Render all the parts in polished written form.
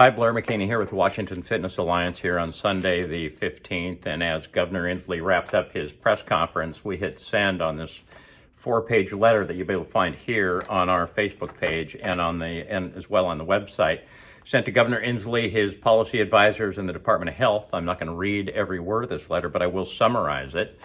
Hi, Blair McKinney here with the Washington Fitness Alliance here on Sunday the 15th. And as Governor Inslee wrapped up his press conference, we hit send on this 4-page letter that you'll be able to find here on our Facebook page and as well on the website. Sent to Governor Inslee, his policy advisors, and the Department of Health. I'm not going to read every word of this letter, but I will summarize it.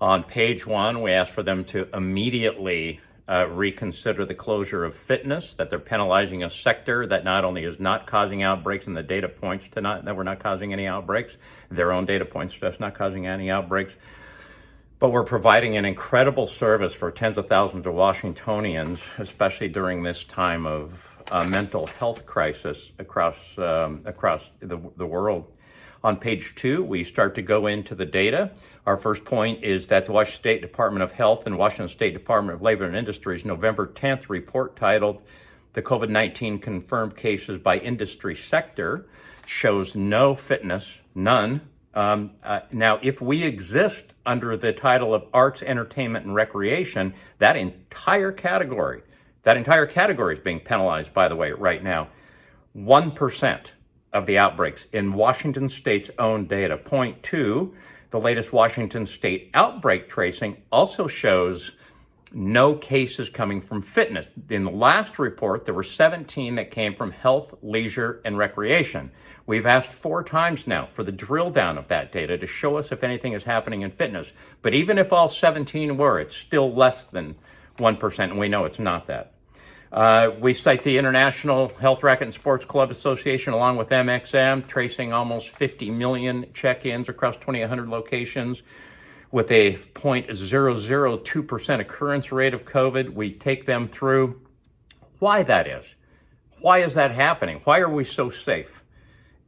On page 1, we asked for them to immediately reconsider the closure of fitness, that they're penalizing a sector that not only is not causing outbreaks, and the data points to that we're not causing any outbreaks, their own data points to us not causing any outbreaks, but we're providing an incredible service for tens of thousands of Washingtonians, especially during this time of mental health crisis across the world. On page 2, we start to go into the data. Our first point is that the Washington State Department of Health and Washington State Department of Labor and Industry's November 10th report titled "The COVID-19 Confirmed Cases by Industry Sector" shows no fitness, none. Now, if we exist under the title of arts, entertainment, and recreation, that entire category is being penalized, by the way, right now. 1% of the outbreaks in Washington State's own data. Point 2, the latest Washington State outbreak tracing also shows no cases coming from fitness. In the last report, there were 17 that came from health, leisure, and recreation. We've asked 4 times now for the drill down of that data to show us if anything is happening in fitness. But even if all 17 were, it's still less than 1%, and we know it's not that. We cite the International Health Racquet and Sports Club Association along with MXM, tracing almost 50 million check-ins across 2,800 locations with a 0.002% occurrence rate of COVID. We take them through why that is. Why is that happening? Why are we so safe?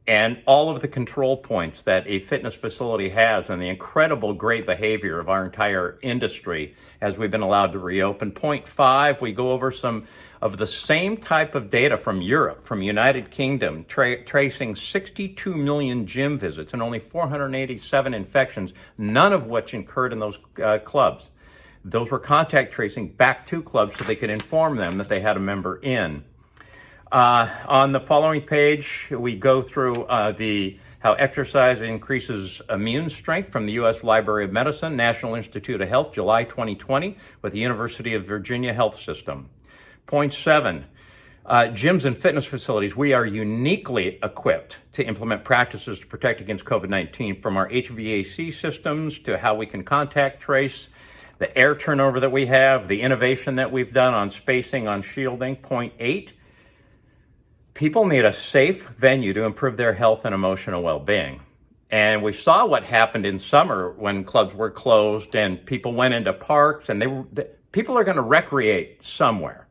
And all of the control points that a fitness facility has and the incredible great behavior of our entire industry as we've been allowed to reopen. Point 5, we go over some of the same type of data from Europe, from United Kingdom, tracing 62 million gym visits and only 487 infections, none of which occurred in those clubs. Those were contact tracing back to clubs so they could inform them that they had a member in. On the following page, we go through how exercise increases immune strength from the U.S. Library of Medicine, National Institute of Health, July 2020, with the University of Virginia Health System. Point 7, gyms and fitness facilities, we are uniquely equipped to implement practices to protect against COVID-19, from our HVAC systems to how we can contact trace, the air turnover that we have, the innovation that we've done on spacing, on shielding. Point 8, people need a safe venue to improve their health and emotional well-being. And we saw what happened in summer when clubs were closed and people went into parks, and people are going to recreate somewhere.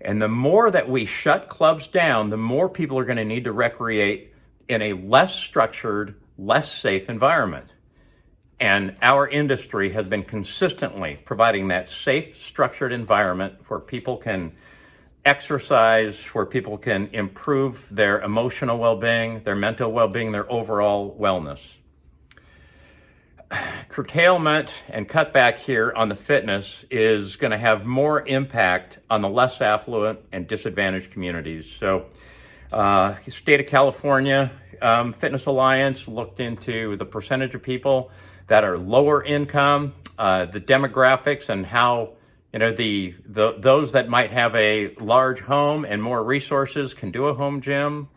And the more that we shut clubs down, the more people are going to need to recreate in a less structured, less safe environment. And our industry has been consistently providing that safe, structured environment where people can exercise, where people can improve their emotional well-being, their mental well-being, their overall wellness. Curtailment and cutback here on the fitness is going to have more impact on the less affluent and disadvantaged communities. So, State of California Fitness Alliance looked into the percentage of people that are lower income, the demographics, and how those that might have a large home and more resources can do a home gym.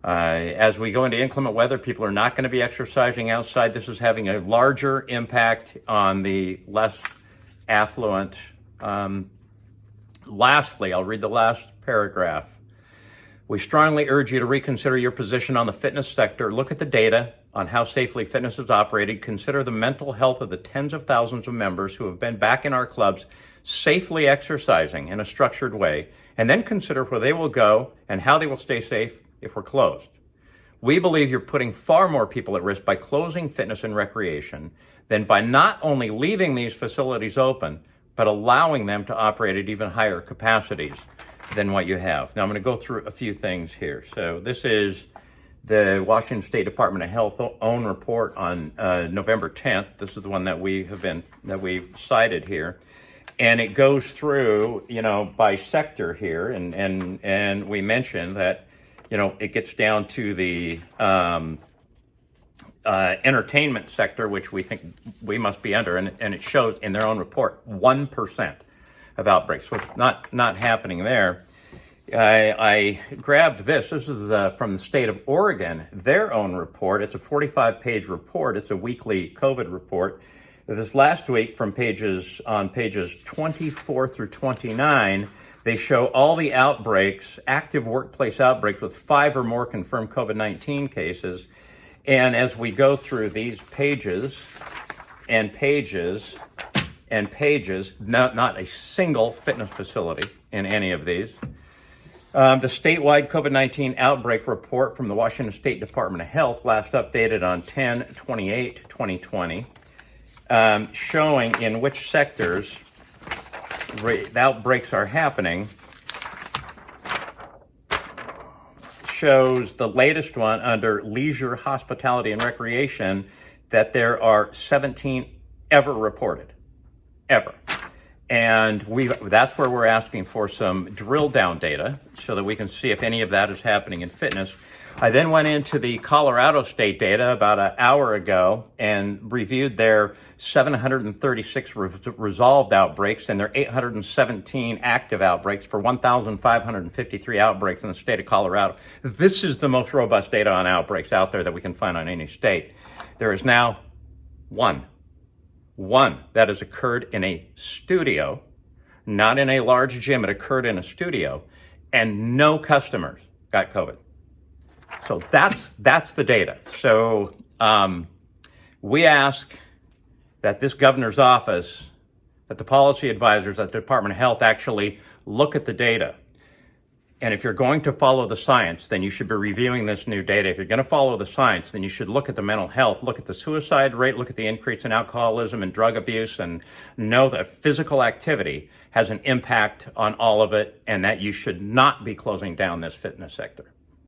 As we go into inclement weather, people are not going to be exercising outside. This is having a larger impact on the less affluent. Lastly, I'll read the last paragraph. We strongly urge you to reconsider your position on the fitness sector. Look at the data on how safely fitness is operated. Consider the mental health of the tens of thousands of members who have been back in our clubs safely exercising in a structured way, and then consider where they will go and how they will stay safe if we're closed. We believe you're putting far more people at risk by closing fitness and recreation than by not only leaving these facilities open, but allowing them to operate at even higher capacities than what you have. Now I'm going to go through a few things here. So this is the Washington State Department of Health own report on November 10th. This is the one that we cited here. And it goes through, by sector here, and we mentioned that it gets down to the entertainment sector, which we think we must be under, and it shows in their own report 1% of outbreaks. So it's not happening there. I grabbed this. This is from the state of Oregon, their own report. It's a 45-page report. It's a weekly COVID report. This last week, from pages 24 through 29, they show all the outbreaks, active workplace outbreaks with 5 or more confirmed COVID-19 cases. And as we go through these pages and pages and pages, not a single fitness facility in any of these. The statewide COVID-19 outbreak report from the Washington State Department of Health, last updated on 10/28/2020, showing in which sectors the outbreaks are happening. Shows the latest one under leisure, hospitality, and recreation that there are 17 ever reported, ever. And that's where we're asking for some drill down data so that we can see if any of that is happening in fitness. I then went into the Colorado state data about an hour ago and reviewed their 736 resolved outbreaks and their 817 active outbreaks for 1,553 outbreaks in the state of Colorado. This is the most robust data on outbreaks out there that we can find on any state. There is now one that has occurred in a studio, not in a large gym. It occurred in a studio, and no customers got COVID. So that's the data. So we ask that this governor's office, that the policy advisors at the Department of Health actually look at the data. And if you're going to follow the science, then you should be reviewing this new data. If you're going to follow the science, then you should look at the mental health, look at the suicide rate, look at the increase in alcoholism and drug abuse, and know that physical activity has an impact on all of it, and that you should not be closing down this fitness sector.